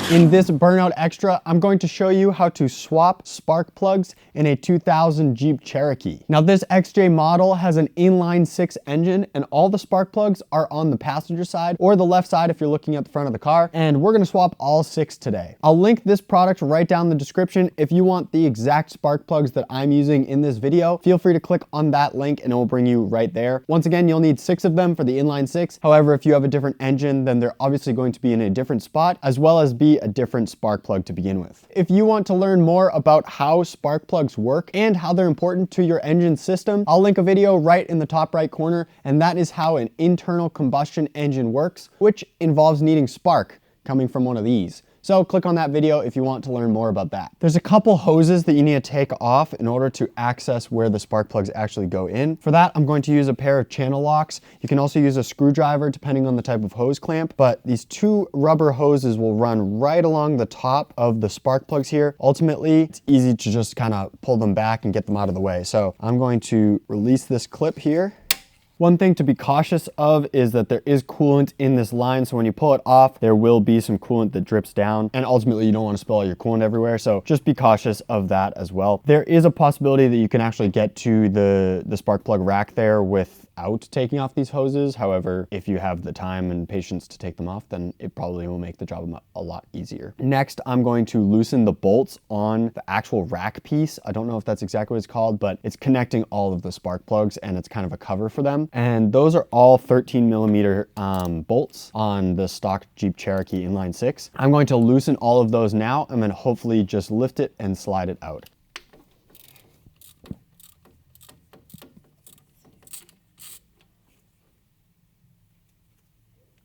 In this Burnout Extra, I'm going to show you how to swap spark plugs in a 2000 Jeep Cherokee. Now this XJ model has an inline-6 engine and all the spark plugs are on the passenger side or the left side if you're looking at the front of the car, and we're gonna swap all 6 today. I'll link this product right down in the description. If you want the exact spark plugs that I'm using in this video, feel free to click on that link and it will bring you right there. Once again, you'll need 6 of them for the inline-6. However, if you have a different engine, then they're obviously going to be in a different spot, as well as be a different spark plug to begin with. If you want to learn more about how spark plugs work and how they're important to your engine system, I'll link a video right in the top right corner, and that is how an internal combustion engine works, which involves needing spark coming from one of these. So click on that video if you want to learn more about that. There's a couple hoses that you need to take off in order to access where the spark plugs actually go in. For that, I'm going to use a pair of channel locks. You can also use a screwdriver depending on the type of hose clamp, but these 2 rubber hoses will run right along the top of the spark plugs here. Ultimately, it's easy to just kind of pull them back and get them out of the way. So I'm going to release this clip here. One thing to be cautious of is that there is coolant in this line, so when you pull it off, there will be some coolant that drips down, and ultimately you don't want to spill all your coolant everywhere, so just be cautious of that as well. There is a possibility that you can actually get to the spark plug rack there without taking off these hoses. However, if you have the time and patience to take them off, then it probably will make the job a lot easier. Next, I'm going to loosen the bolts on the actual rack piece. I don't know if that's exactly what it's called, but it's connecting all of the spark plugs and it's kind of a cover for them. And those are all 13mm bolts on the stock Jeep Cherokee inline-6. I'm going to loosen all of those now and then hopefully just lift it and slide it out.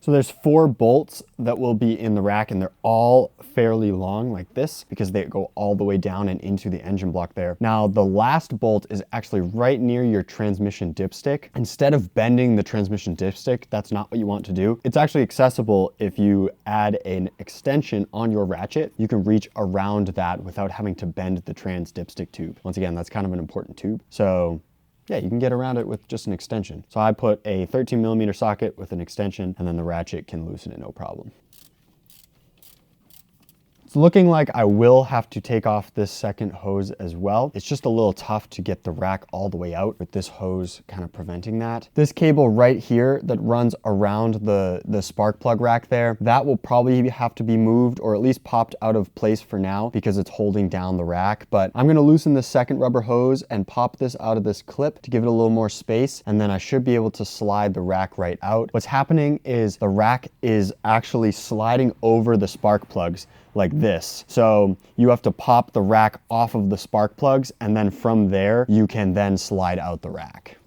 So there's 4 bolts that will be in the rack, and they're all fairly long like this because they go all the way down and into the engine block there. Now the last bolt is actually right near your transmission dipstick. Instead of bending the transmission dipstick, that's not what you want to do. It's actually accessible if you add an extension on your ratchet. You can reach around that without having to bend the trans dipstick tube. Once again, that's kind of an important tube. So yeah, you can get around it with just an extension. So I put a 13mm socket with an extension, and then the ratchet can loosen it no problem. It's looking like I will have to take off this second hose as well. It's just a little tough to get the rack all the way out with this hose kind of preventing that. This cable right here that runs around the spark plug rack there, that will probably have to be moved or at least popped out of place for now because it's holding down the rack. But I'm gonna loosen the second rubber hose and pop this out of this clip to give it a little more space, and then I should be able to slide the rack right out. What's happening is the rack is actually sliding over the spark plugs like this. So you have to pop the rack off of the spark plugs, and then from there, you can then slide out the rack.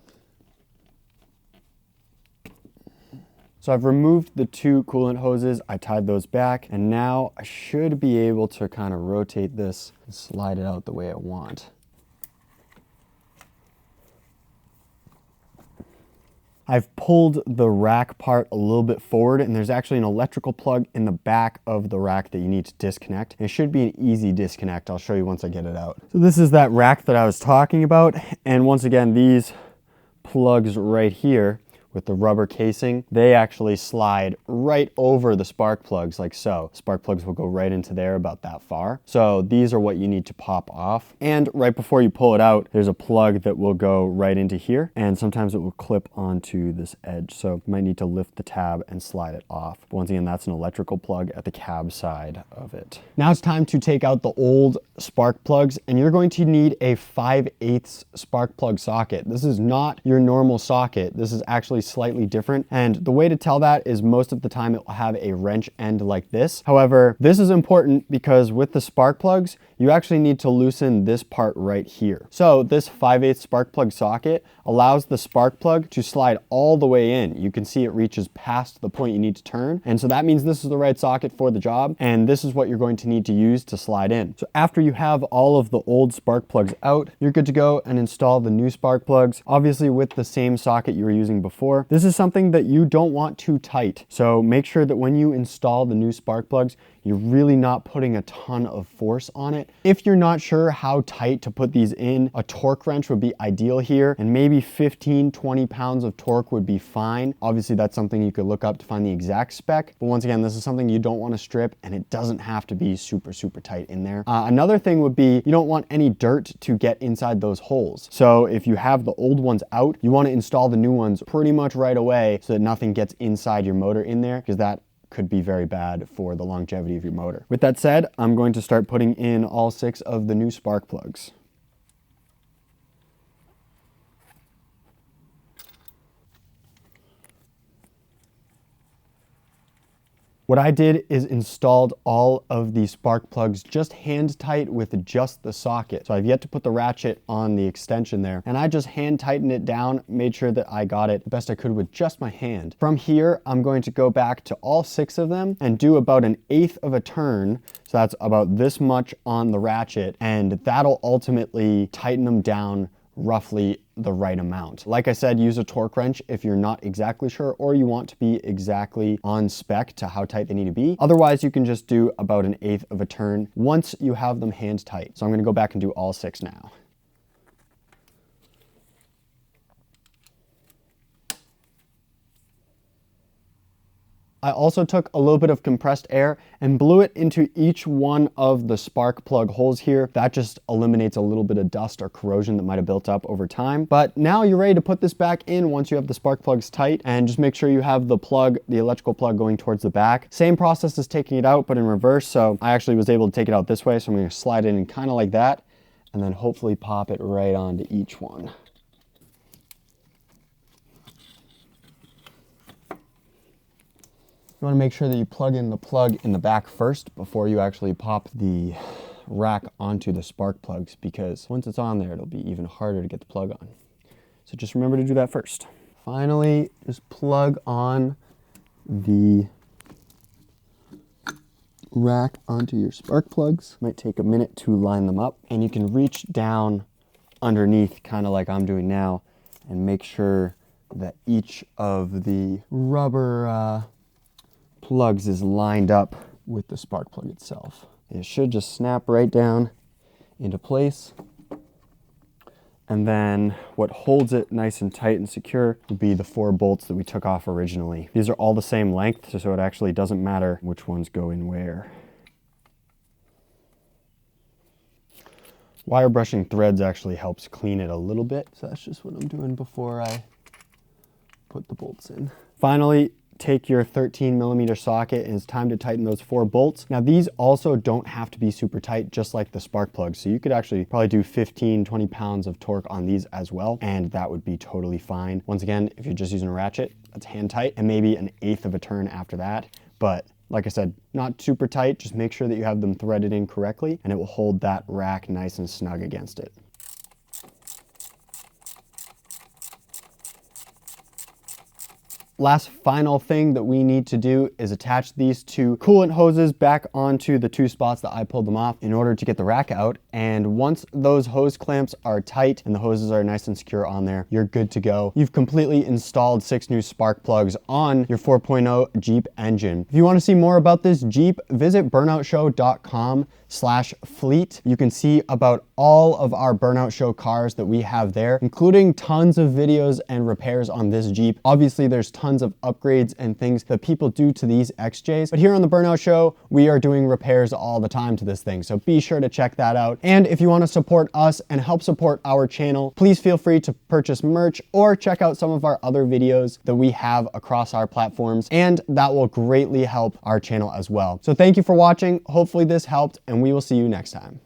So I've removed the 2 coolant hoses, I tied those back, and now I should be able to kind of rotate this and slide it out the way I want. I've pulled the rack part a little bit forward, and there's actually an electrical plug in the back of the rack that you need to disconnect. It should be an easy disconnect. I'll show you once I get it out. So this is that rack that I was talking about. And once again, these plugs right here with the rubber casing, they actually slide right over the spark plugs like so. Spark plugs will go right into there about that far. So these are what you need to pop off. And right before you pull it out, there's a plug that will go right into here. And sometimes it will clip onto this edge. So you might need to lift the tab and slide it off. But once again, that's an electrical plug at the cab side of it. Now it's time to take out the old spark plugs, and you're going to need a 5/8 spark plug socket. This is not your normal socket. This is actually slightly different, and the way to tell that is most of the time it will have a wrench end like this. However, this is important because with the spark plugs, you actually need to loosen this part right here. So this 5/8 spark plug socket allows the spark plug to slide all the way in. You can see it reaches past the point you need to turn, and so that means this is the right socket for the job, and this is what you're going to need to use to slide in. So after you have all of the old spark plugs out, you're good to go and install the new spark plugs, obviously with the same socket you were using before. This is something that you don't want too tight, so make sure that when you install the new spark plugs, you're really not putting a ton of force on it. If you're not sure how tight to put these in, a torque wrench would be ideal here, and maybe 15, 20 pounds of torque would be fine. Obviously, that's something you could look up to find the exact spec, but once again, this is something you don't want to strip, and it doesn't have to be super, super tight in there. Another thing would be you don't want any dirt to get inside those holes. So if you have the old ones out, you want to install the new ones pretty much right away so that nothing gets inside your motor in there, because that could be very bad for the longevity of your motor. With that said, I'm going to start putting in all 6 of the new spark plugs. What I did is installed all of the spark plugs just hand tight with just the socket. So I've yet to put the ratchet on the extension there, and I just hand tightened it down, made sure that I got it the best I could with just my hand. From here, I'm going to go back to all 6 of them and do about 1/8 of a turn. So that's about this much on the ratchet, and that'll ultimately tighten them down roughly the right amount. Like I said, use a torque wrench if you're not exactly sure or you want to be exactly on spec to how tight they need to be. Otherwise, you can just do about 1/8 of a turn once you have them hand tight. So I'm gonna go back and do all 6 now. I also took a little bit of compressed air and blew it into each one of the spark plug holes here. That just eliminates a little bit of dust or corrosion that might have built up over time. But now you're ready to put this back in once you have the spark plugs tight, and just make sure you have the plug, the electrical plug, going towards the back. Same process as taking it out, but in reverse. So I actually was able to take it out this way. So I'm going to slide it in kind of like that, and then hopefully pop it right onto each one. You want to make sure that you plug in the plug in the back first before you actually pop the rack onto the spark plugs, because once it's on there, it'll be even harder to get the plug on. So just remember to do that first. Finally, just plug on the rack onto your spark plugs. Might take a minute to line them up, and you can reach down underneath, kind of like I'm doing now, and make sure that each of the rubber plugs is lined up with the spark plug itself. It should just snap right down into place. And then what holds it nice and tight and secure would be the 4 bolts that we took off originally. These are all the same length, so it actually doesn't matter which ones go in where. Wire brushing threads actually helps clean it a little bit, so that's just what I'm doing before I put the bolts in. Finally, take your 13mm socket, and it's time to tighten those 4 bolts. Now these also don't have to be super tight, just like the spark plugs. So you could actually probably do 15, 20 pounds of torque on these as well, and that would be totally fine. Once again, if you're just using a ratchet, that's hand tight, and maybe 1/8 of a turn after that. But like I said, not super tight, just make sure that you have them threaded in correctly, and it will hold that rack nice and snug against it. Last final thing that we need to do is attach these 2 coolant hoses back onto the 2 spots that I pulled them off in order to get the rack out. And once those hose clamps are tight and the hoses are nice and secure on there, you're good to go. You've completely installed 6 new spark plugs on your 4.0 Jeep engine. If you want to see more about this Jeep, visit burnoutshow.com/fleet. You can see about all of our Burnout Show cars that we have there, including tons of videos and repairs on this Jeep. Obviously, there's tons of upgrades and things that people do to these XJs, but here on the Burnout Show, we are doing repairs all the time to this thing, so be sure to check that out. And if you want to support us and help support our channel, please feel free to purchase merch or check out some of our other videos that we have across our platforms, and that will greatly help our channel as well. So thank you for watching. Hopefully this helped, and we will see you next time.